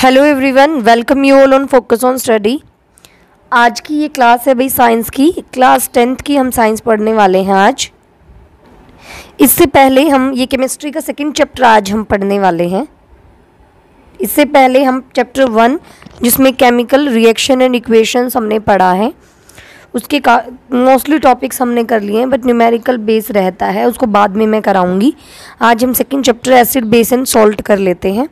Hello everyone, welcome you all on focus on study. आज की ये क्लास है भाई साइंस की, क्लास 10th की हम साइंस पढ़ने वाले हैं आज। इससे पहले हम ये केमिस्ट्री का सेकंड चैप्टर आज हम पढ़ने वाले हैं। इससे पहले हम चैप्टर 1 जिसमें केमिकल रिएक्शन एंड इक्वेशंस हमने पढ़ा है, उसके मोस्टली टॉपिक्स हमने कर लिए हैं, बट न्यूमेरिकल बेस रहता है, उसको बाद में मैं कराऊंगी। आज हम second chapter acid base and salt कर लेते हैं।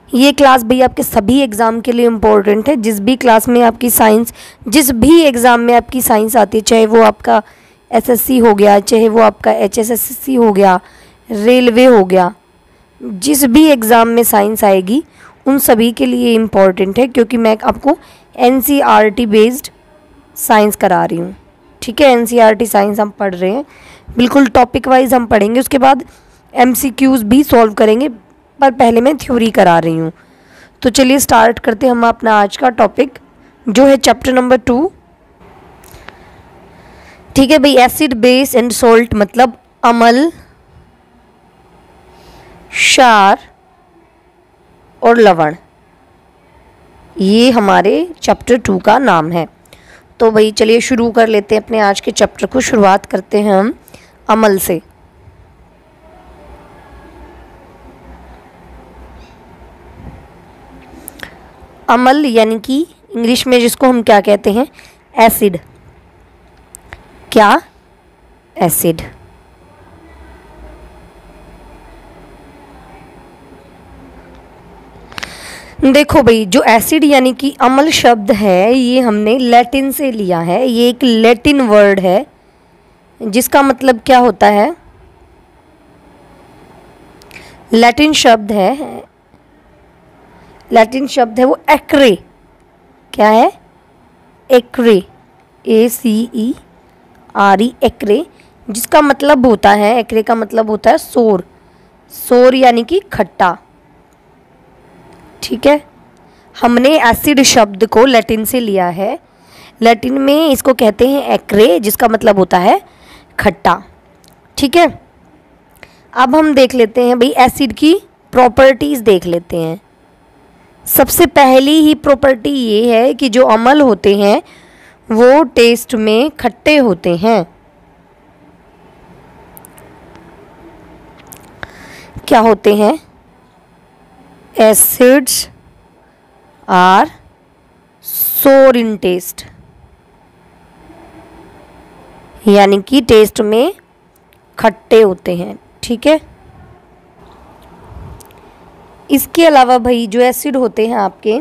ये क्लास भाई आपके सभी एग्ज़ाम के लिए इम्पोर्टेंट है। जिस भी क्लास में आपकी साइंस, जिस भी एग्ज़ाम में आपकी साइंस आती है, चाहे वो आपका एसएससी हो गया, चाहे वो आपका एचएसएससी हो गया, रेलवे हो गया, जिस भी एग्ज़ाम में साइंस आएगी उन सभी के लिए इम्पोर्टेंट है, क्योंकि मैं आपको एनसीईआरटी बेस्ड साइंस करा रही हूँ। ठीक है, एनसीईआरटी साइंस हम पढ़ रहे हैं, बिल्कुल टॉपिक वाइज हम पढ़ेंगे। उसके बाद एमसीक्यूज़ भी सॉल्व करेंगे, पर पहले मैं थ्योरी करा रही हूँ। तो चलिए स्टार्ट करते हैं हम अपना आज का टॉपिक, जो है चैप्टर नंबर 2। ठीक है भाई, एसिड बेस एंड सॉल्ट मतलब अम्ल, क्षार और लवण, ये हमारे चैप्टर 2 का नाम है। तो भाई चलिए शुरू कर लेते हैं अपने आज के चैप्टर को। शुरुआत करते हैं हम अम्ल से। अम्ल यानी कि इंग्लिश में जिसको हम क्या कहते हैं, एसिड। क्या? एसिड। देखो भाई, जो एसिड यानी कि अम्ल शब्द है, ये हमने लैटिन से लिया है। ये एक लैटिन वर्ड है जिसका मतलब क्या होता है, लैटिन शब्द है, लैटिन शब्द है वो एक्रे। क्या है? एक्रे, ACERE, एक्रे, जिसका मतलब होता है, एक्रे का मतलब होता है सोर। सोर यानी कि खट्टा। ठीक है, हमने एसिड शब्द को लैटिन से लिया है। लैटिन में इसको कहते हैं एक्रे, जिसका मतलब होता है खट्टा। ठीक है, अब हम देख लेते हैं भाई एसिड की प्रॉपर्टीज़ देख लेते हैं। सबसे पहली ही प्रॉपर्टी ये है कि जो अम्ल होते हैं वो टेस्ट में खट्टे होते हैं। क्या होते हैं? एसिड्स आर सोर इन टेस्ट, यानी कि टेस्ट में खट्टे होते हैं। ठीक है, इसके अलावा भाई जो एसिड होते हैं आपके,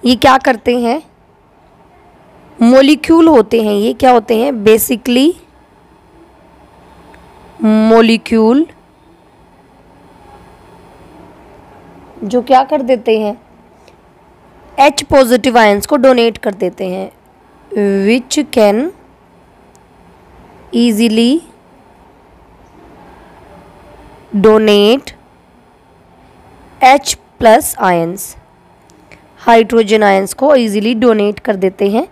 ये क्या करते हैं, मॉलिक्यूल होते हैं। ये क्या होते हैं? बेसिकली मॉलिक्यूल, जो क्या कर देते हैं, H पॉजिटिव आयंस को डोनेट कर देते हैं, which can easily donate H plus ions, hydrogen ions को इजीली डोनेट कर देते हैं।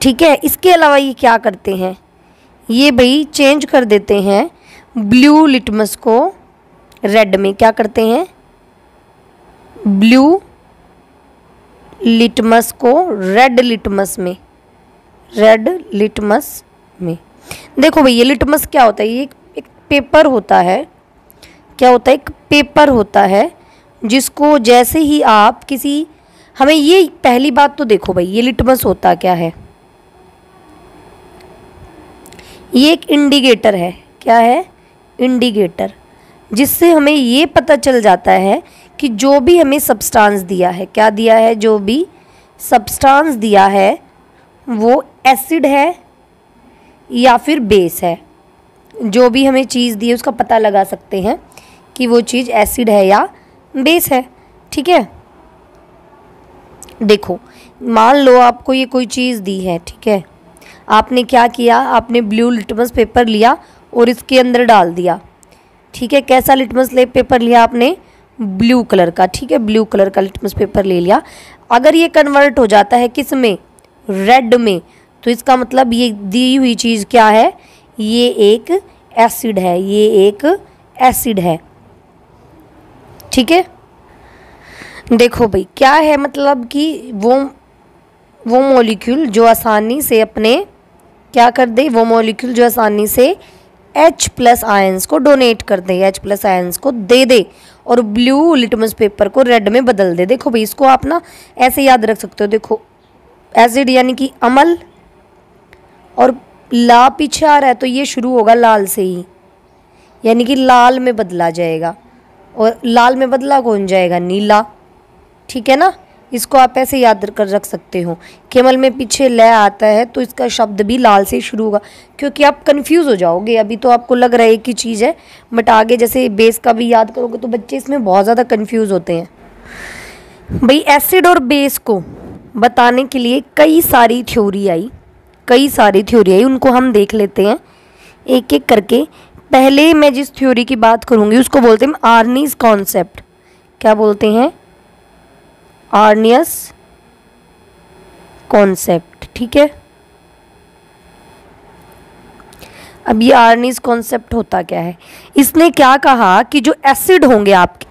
ठीक है, इसके अलावा ये क्या करते हैं, ये भाई चेंज कर देते हैं ब्लू लिटमस को रेड में। क्या करते हैं? ब्लू लिटमस को रेड लिटमस में, रेड लिटमस में। देखो भाई, ये लिटमस क्या होता है, ये एक पेपर होता है। क्या होता है? एक पेपर होता है जिसको जैसे ही आप किसी, हमें ये पहली बात तो देखो भाई, ये लिटमस होता क्या है, ये एक इंडिकेटर है। क्या है? इंडिकेटर, जिससे हमें ये पता चल जाता है कि जो भी हमें सब्सटेंस दिया है, क्या दिया है, जो भी सब्सटेंस दिया है वो एसिड है या फिर बेस है। जो भी हमें चीज़ दी है उसका पता लगा सकते हैं कि वो चीज़ एसिड है या बेस है। ठीक है, देखो मान लो आपको ये कोई चीज़ दी है। ठीक है, आपने क्या किया, आपने ब्लू लिटमस पेपर लिया और इसके अंदर डाल दिया। ठीक है, कैसा लिटमस पेपर लिया आपने? ब्लू कलर का। ठीक है, ब्लू कलर का लिटमस पेपर ले लिया। अगर ये कन्वर्ट हो जाता है किस में? रेड में, तो इसका मतलब ये दी हुई चीज़ क्या है, ये एक एसिड है, ये एक एसिड है। ठीक है, देखो भाई क्या है, मतलब कि वो मॉलिक्यूल जो आसानी से अपने क्या कर दे, वो मॉलिक्यूल जो आसानी से H+ आयंस को डोनेट कर दे, H+ आयंस को दे दे और ब्लू लिटमस पेपर को रेड में बदल दे। देखो भाई इसको आप ना ऐसे याद रख सकते हो। देखो एसिड यानी कि अम्ल, और ला पीछे आ रहा है तो ये शुरू होगा लाल से ही, यानी कि लाल में बदला जाएगा। और लाल में बदला कौन जाएगा? नीला। ठीक है ना, इसको आप ऐसे याद कर रख सकते हो। केवल में पीछे ल आता है तो इसका शब्द भी लाल से शुरू होगा, क्योंकि आप कंफ्यूज हो जाओगे। अभी तो आपको लग रहा है एक ही चीज़ है, बट आगे जैसे बेस का भी याद करोगे तो बच्चे इसमें बहुत ज़्यादा कंफ्यूज होते हैं। भाई एसिड और बेस को बताने के लिए कई सारी थ्योरी आई, उनको हम देख लेते हैं एक एक करके। पहले मैं जिस थ्योरी की बात करूँगी उसको बोलते हैं आर्नीज कॉन्सेप्ट। क्या बोलते हैं? Arrhenius concept. ठीक है, अब ये आर्नीज कॉन्सेप्ट होता क्या है? इसने क्या कहा कि जो एसिड होंगे आपके,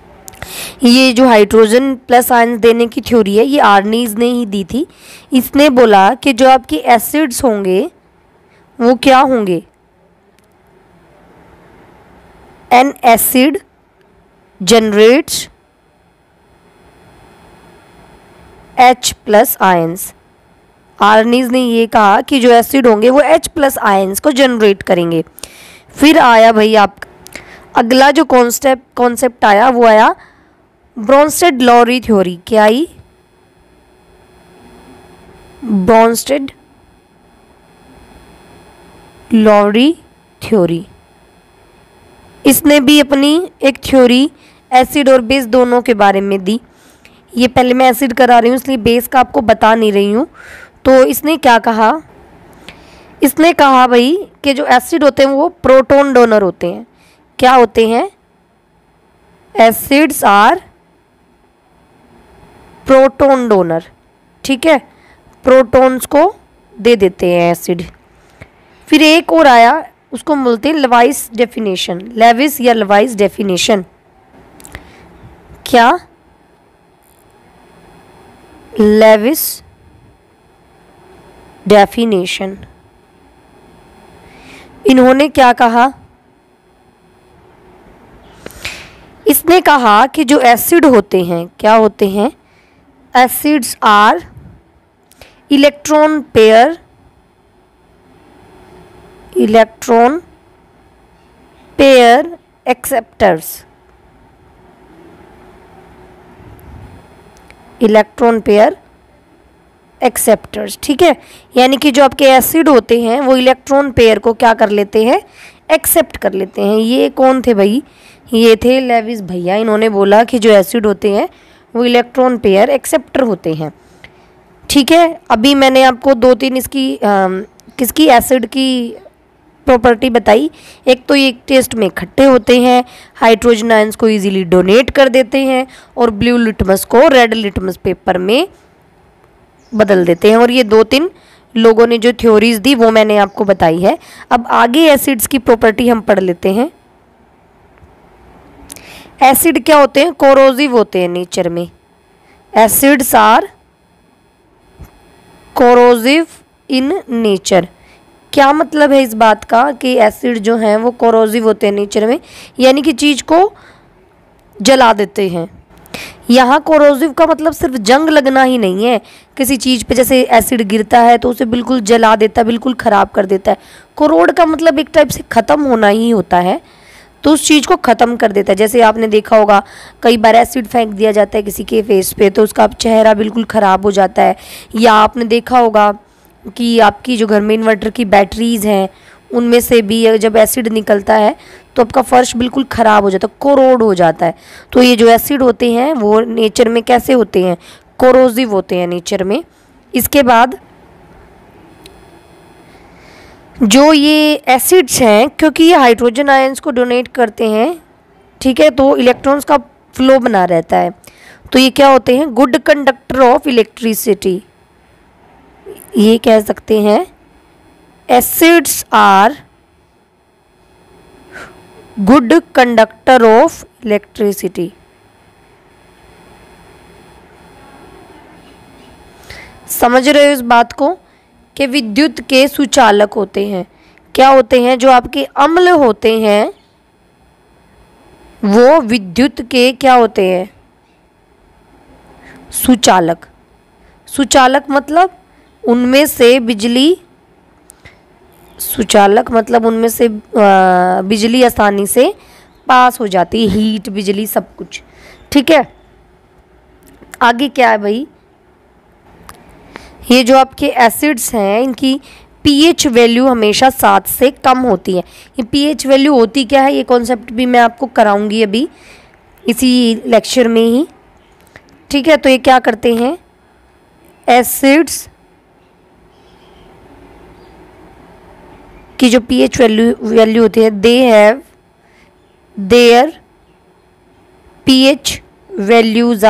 ये जो हाइड्रोजन प्लस आयंस देने की थ्योरी है ये आर्नीज ने ही दी थी। इसने बोला कि जो आपके एसिड्स होंगे वो क्या होंगे? An acid generates H+ ions. Arrhenius ने ये कहा कि जो एसिड होंगे वो H+ आयंस को जनरेट करेंगे। फिर आया भाई आप अगला जो कॉन्सेप्ट आया वो आया ब्रोंस्टेड लॉरी थ्योरी। क्या आई? Bronsted lorry theory. इसने भी अपनी एक थ्योरी एसिड और बेस दोनों के बारे में दी। ये पहले मैं एसिड करा रही हूँ इसलिए बेस का आपको बता नहीं रही हूँ। तो इसने क्या कहा? इसने कहा भाई कि जो एसिड होते हैं वो प्रोटॉन डोनर होते हैं। क्या होते हैं? Acids are proton donor. ठीक है, प्रोटॉन्स को दे देते हैं एसिड। फिर एक और आया, उसको बोलते हैं लेविस डेफिनेशन। लेविस या लेविस डेफिनेशन। क्या? Lewis definition. इन्होंने क्या कहा? इसने कहा कि जो एसिड होते हैं, क्या होते हैं? Acids are electron pair acceptors. Electron pair acceptors. ठीक है, यानी कि जो आपके एसिड होते हैं वो इलेक्ट्रॉन पेयर को क्या कर लेते हैं? एक्सेप्ट कर लेते हैं। ये कौन थे भाई? ये थे लेविस भैया। इन्होंने बोला कि जो एसिड होते हैं वो इलेक्ट्रॉन पेयर एक्सेप्टर होते हैं। ठीक है, अभी मैंने आपको 2-3 इसकी किसकी एसिड की प्रॉपर्टी बताई। एक तो ये टेस्ट में इकट्ठे होते हैं, हाइड्रोजन आयंस को इजीली डोनेट कर देते हैं और ब्लू लिटमस को रेड लिटमस पेपर में बदल देते हैं। और ये 2-3 लोगों ने जो थ्योरीज दी वो मैंने आपको बताई है। अब आगे एसिड्स की प्रॉपर्टी हम पढ़ लेते हैं। एसिड क्या होते हैं? कोरोसिव होते हैं नेचर में। Acids are corrosive in nature. क्या मतलब है इस बात का कि एसिड जो हैं वो कोरोसिव होते हैं नेचर में, यानी कि चीज़ को जला देते हैं। यहाँ कोरोसिव का मतलब सिर्फ जंग लगना ही नहीं है किसी चीज़ पे। जैसे एसिड गिरता है तो उसे बिल्कुल जला देता है, बिल्कुल ख़राब कर देता है। कोरोड का मतलब एक टाइप से ख़त्म होना ही होता है, तो उस चीज़ को ख़त्म कर देता है। जैसे आपने देखा होगा कई बार एसिड फेंक दिया जाता है किसी के फेस पे तो उसका चेहरा बिल्कुल ख़राब हो जाता है। या आपने देखा होगा कि आपकी जो घर में इन्वर्टर की बैटरीज़ हैं उनमें से भी जब एसिड निकलता है तो आपका फर्श बिल्कुल ख़राब हो जाता है, कोरोड हो जाता है। तो ये जो एसिड होते हैं वो नेचर में कैसे होते हैं? कोरोसिव होते हैं नेचर में। इसके बाद जो ये एसिड्स हैं, क्योंकि ये हाइड्रोजन आयंस को डोनेट करते हैं, ठीक है, तो इलेक्ट्रॉन्स का फ्लो बना रहता है। तो ये क्या होते हैं? Good conductor of electricity. ये कह सकते हैं acids are good conductor of electricity. समझ रहे हो इस बात को कि विद्युत के सुचालक होते हैं। क्या होते हैं? जो आपके अम्ल होते हैं वो विद्युत के क्या होते हैं? सुचालक। सुचालक मतलब उनमें से बिजली, सुचालक मतलब उनमें से बिजली आसानी से पास हो जाती है, हीट, बिजली, सब कुछ। ठीक है, आगे क्या है भाई? ये जो आपके एसिड्स हैं इनकी पीएच वैल्यू हमेशा 7 से कम होती है। ये पीएच वैल्यू होती क्या है, ये कॉन्सेप्ट भी मैं आपको कराऊंगी अभी इसी लेक्चर में ही। ठीक है, तो ये क्या करते हैं? एसिड्स की जो पीएच वैल्यू होती है, they have their pH values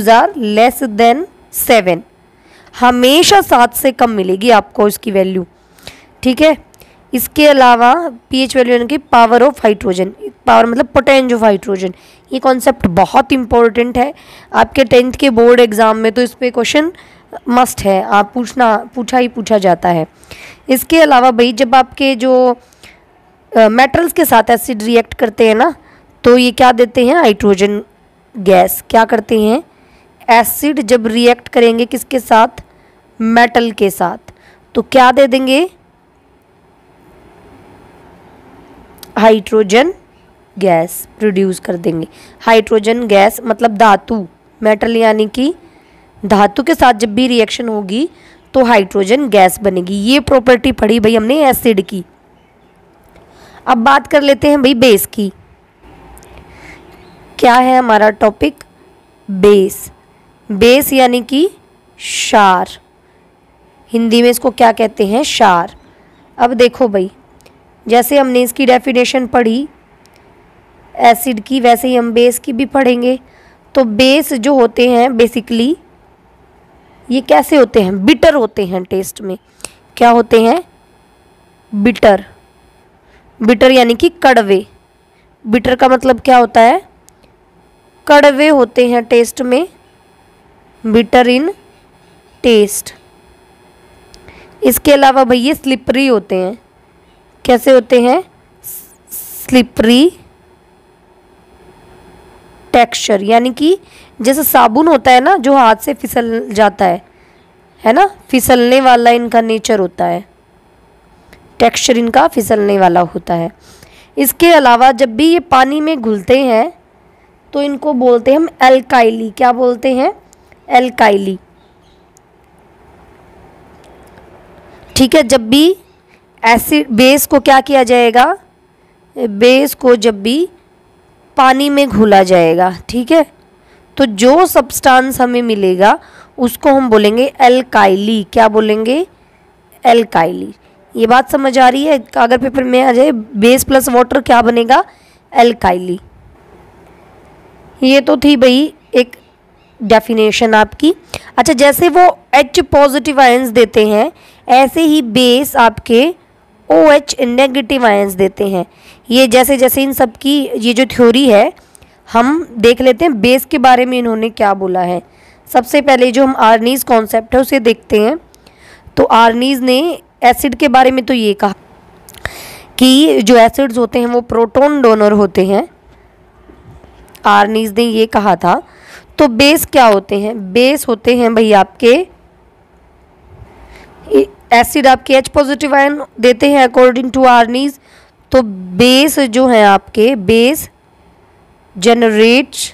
are less than 7। हमेशा 7 से कम मिलेगी आपको इसकी वैल्यू। ठीक है, इसके अलावा पीएच वैल्यू यानी कि पावर ऑफ हाइड्रोजन, पावर मतलब पोटेंज ऑफ हाइड्रोजन, ये कॉन्सेप्ट बहुत इंपॉर्टेंट है आपके 10th के बोर्ड एग्जाम में, तो इस पे क्वेश्चन मस्ट है, आप पूछा जाता है। इसके अलावा भाई जब आपके जो मेटल्स के साथ एसिड रिएक्ट करते हैं ना, तो ये क्या देते हैं? Hydrogen gas. क्या करते हैं? एसिड जब रिएक्ट करेंगे किसके साथ? मेटल के साथ, तो क्या दे देंगे? हाइड्रोजन गैस प्रोड्यूस कर देंगे। हाइड्रोजन गैस मतलब धातु, मेटल यानी कि धातु के साथ जब भी रिएक्शन होगी तो हाइड्रोजन गैस बनेगी। ये प्रॉपर्टी पढ़ी भाई हमने एसिड की। अब बात कर लेते हैं भाई बेस की। क्या है हमारा टॉपिक? बेस। बेस यानी कि क्षार, हिंदी में इसको क्या कहते हैं? क्षार। अब देखो भाई, जैसे हमने इसकी डेफिनेशन पढ़ी एसिड की, वैसे ही हम बेस की भी पढ़ेंगे। तो बेस जो होते हैं बेसिकली ये कैसे होते हैं? बिटर होते हैं टेस्ट में। क्या होते हैं? बिटर। बिटर यानी कि कड़वे। बिटर का मतलब क्या होता है? कड़वे होते हैं टेस्ट में, बिटर इन टेस्ट। इसके अलावा भाई ये स्लिपरी होते हैं। कैसे होते हैं? स्लिपरी टेक्सचर, यानी कि जैसे साबुन होता है ना जो हाथ से फिसल जाता है ना, फिसलने वाला इनका नेचर होता है, टेक्सचर इनका फिसलने वाला होता है। इसके अलावा जब भी ये पानी में घुलते हैं तो इनको बोलते हैं हम एल्काइली। क्या बोलते हैं? एल्काइली। ठीक है, जब भी एसिड बेस को क्या किया जाएगा? बेस को जब भी पानी में घुला जाएगा, ठीक है, तो जो सब्सटेंस हमें मिलेगा उसको हम बोलेंगे एल्काइली। क्या बोलेंगे? एल्काइली। ये बात समझ आ रही है? अगर पेपर में आ जाए बेस प्लस वाटर क्या बनेगा? एल्काइली। ये तो थी भाई एक डेफिनेशन आपकी। अच्छा, जैसे वो H पॉजिटिव आयंस देते हैं ऐसे ही बेस आपके OH नेगेटिव आयंस देते हैं। ये जैसे जैसे इन सब की ये जो थ्योरी है हम देख लेते हैं बेस के बारे में इन्होंने क्या बोला है। सबसे पहले जो हम आर्नीज कॉन्सेप्ट है उसे देखते हैं। तो आर्नीज ने एसिड के बारे में तो ये कहा कि जो एसिड्स होते हैं वो प्रोटॉन डोनर होते हैं, आर्नीज ने ये कहा था। तो बेस क्या होते हैं? बेस होते हैं भाई आपके एसिड आपके H पॉजिटिव आयन देते हैं अकॉर्डिंग टू आर्नीज। तो बेस जो है आपके base generates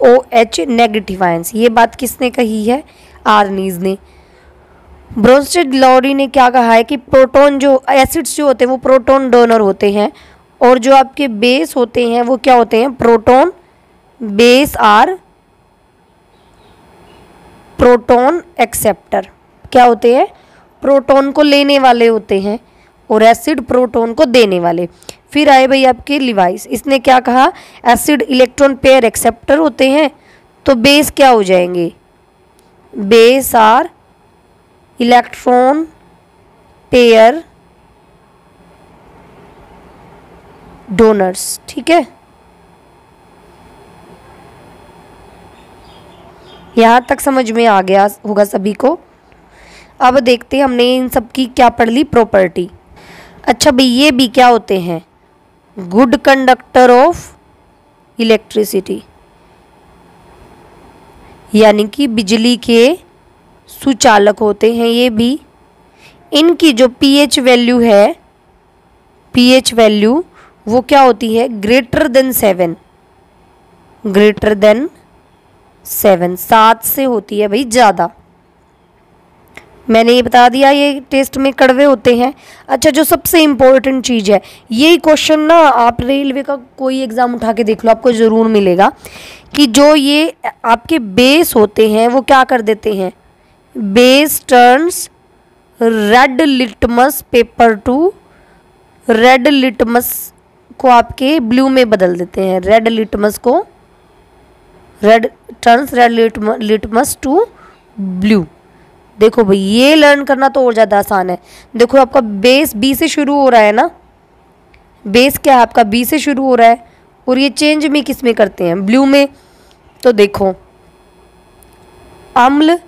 OH negative ions. ये बात किसने कही है? आर्नीज ने। ब्रोंस्टेड लॉरी ने क्या कहा है कि प्रोटॉन जो एसिड्स जो होते हैं वो प्रोटॉन डोनर होते हैं और जो आपके बेस होते हैं वो क्या होते हैं? Proton base are proton acceptor. क्या होते हैं? प्रोटॉन को लेने वाले होते हैं और एसिड प्रोटॉन को देने वाले। फिर आए भाई आपके लिवाइस, इसने क्या कहा? एसिड इलेक्ट्रॉन पेयर एक्सेप्टर होते हैं तो बेस क्या हो जाएंगे? Base are electron pair donors. ठीक है, यहाँ तक समझ में आ गया होगा सभी को। अब देखते हैं हमने इन सब की क्या पढ़ ली, प्रॉपर्टी। अच्छा भाई, ये भी क्या होते हैं, गुड कंडक्टर ऑफ इलेक्ट्रिसिटी, यानी कि बिजली के सुचालक होते हैं ये भी। इनकी जो पीएच वैल्यू है, पीएच वैल्यू वो क्या होती है, ग्रेटर देन 7, ग्रेटर देन 7, 7 से होती है भाई ज़्यादा। मैंने ये बता दिया, ये टेस्ट में कड़वे होते हैं। अच्छा, जो सबसे इम्पोर्टेंट चीज़ है, यही क्वेश्चन ना आप रेलवे का कोई एग्ज़ाम उठा के देख लो, आपको ज़रूर मिलेगा कि जो ये आपके बेस होते हैं वो क्या कर देते हैं, base turns red litmus paper to, red litmus को आपके ब्लू में बदल देते हैं, रेड लिटमस को, red turns red litmus to blue. देखो भाई, ये लर्न करना तो और ज़्यादा आसान है। देखो आपका बेस बी से शुरू हो रहा है ना, बेस क्या है आपका, बी से शुरू हो रहा है, और ये चेंज में किस में करते हैं, ब्लू में। तो देखो अम्ल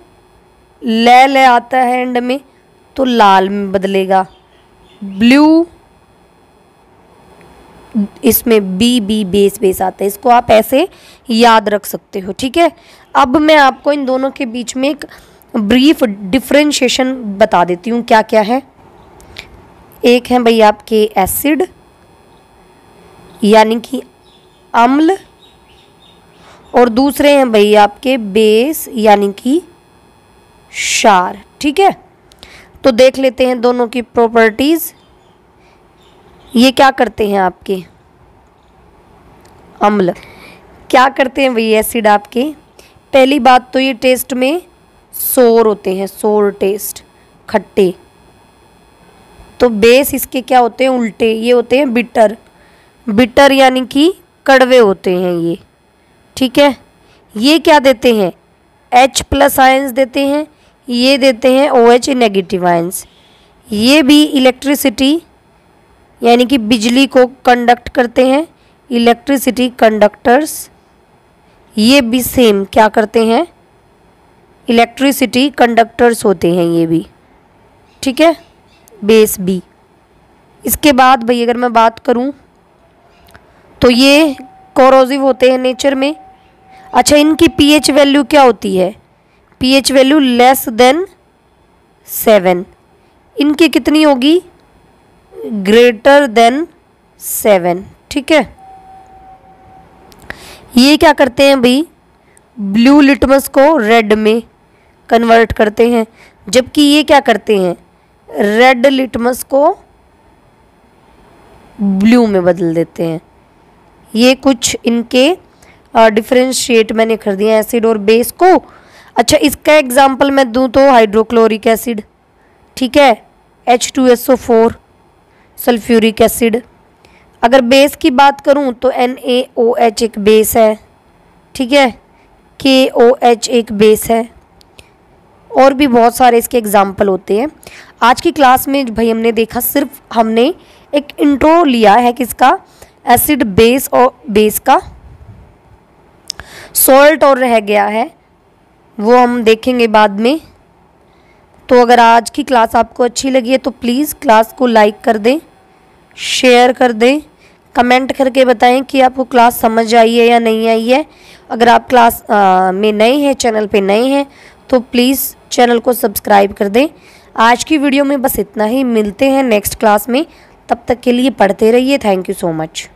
ले आता है एंड में, तो लाल में बदलेगा, ब्लू इसमें बी बेस आता है। इसको आप ऐसे याद रख सकते हो, ठीक है। अब मैं आपको इन दोनों के बीच में एक ब्रीफ डिफरेंशिएशन बता देती हूँ क्या क्या है। एक है भाई आपके एसिड, यानी कि अम्ल, और दूसरे हैं भाई आपके बेस, यानी कि क्षार, ठीक है। तो देख लेते हैं दोनों की प्रॉपर्टीज। ये क्या करते हैं आपके अम्ल, क्या करते हैं भाई एसिड आपके। पहली बात तो ये टेस्ट में सोर होते हैं, सोर टेस्ट, खट्टे। तो बेस इसके क्या होते हैं, उल्टे, ये होते हैं बिटर, बिटर यानी कि कड़वे होते हैं ये, ठीक है। ये क्या देते हैं, H+ आयंस देते हैं, ये देते हैं OH नेगेटिव आयंस। ये भी इलेक्ट्रिसिटी यानी कि बिजली को कंडक्ट करते हैं, इलेक्ट्रिसिटी कंडक्टर्स। ये भी सेम क्या करते हैं, इलेक्ट्रिसिटी कंडक्टर्स होते हैं ये भी, ठीक है, बेस बी। इसके बाद भाई अगर मैं बात करूं तो ये कोरोसिव होते हैं नेचर में। अच्छा, इनकी पीएच वैल्यू क्या होती है, पीएच वैल्यू लेस देन 7। इनकी कितनी होगी, ग्रेटर देन 7, ठीक है। ये क्या करते हैं भाई, ब्लू लिटमस को रेड में कन्वर्ट करते हैं, जबकि ये क्या करते हैं, रेड लिटमस को ब्लू में बदल देते हैं। ये कुछ इनके डिफरेंशिएट मैंने कर दिया एसिड और बेस को। अच्छा, इसका एग्जांपल मैं दूं तो हाइड्रोक्लोरिक एसिड, ठीक है, H2SO4, सल्फ्यूरिक एसिड। अगर बेस की बात करूं तो NaOH एक बेस है, ठीक है, KOH एक बेस है, और भी बहुत सारे इसके एग्जाम्पल होते हैं। आज की क्लास में भाई हमने देखा, सिर्फ हमने एक इंट्रो लिया है किसका, एसिड बेस और बेस का। सॉल्ट और रह गया है, वो हम देखेंगे बाद में। तो अगर आज की क्लास आपको अच्छी लगी है तो प्लीज़ क्लास को लाइक कर दें, शेयर कर दें, कमेंट करके बताएं कि आपको क्लास समझ आई है या नहीं आई है। अगर आप क्लास में नए हैं, चैनल पे नए हैं, तो प्लीज़ चैनल को सब्सक्राइब कर दें। आज की वीडियो में बस इतना ही, मिलते हैं नेक्स्ट क्लास में, तब तक के लिए पढ़ते रहिए। Thank you so much.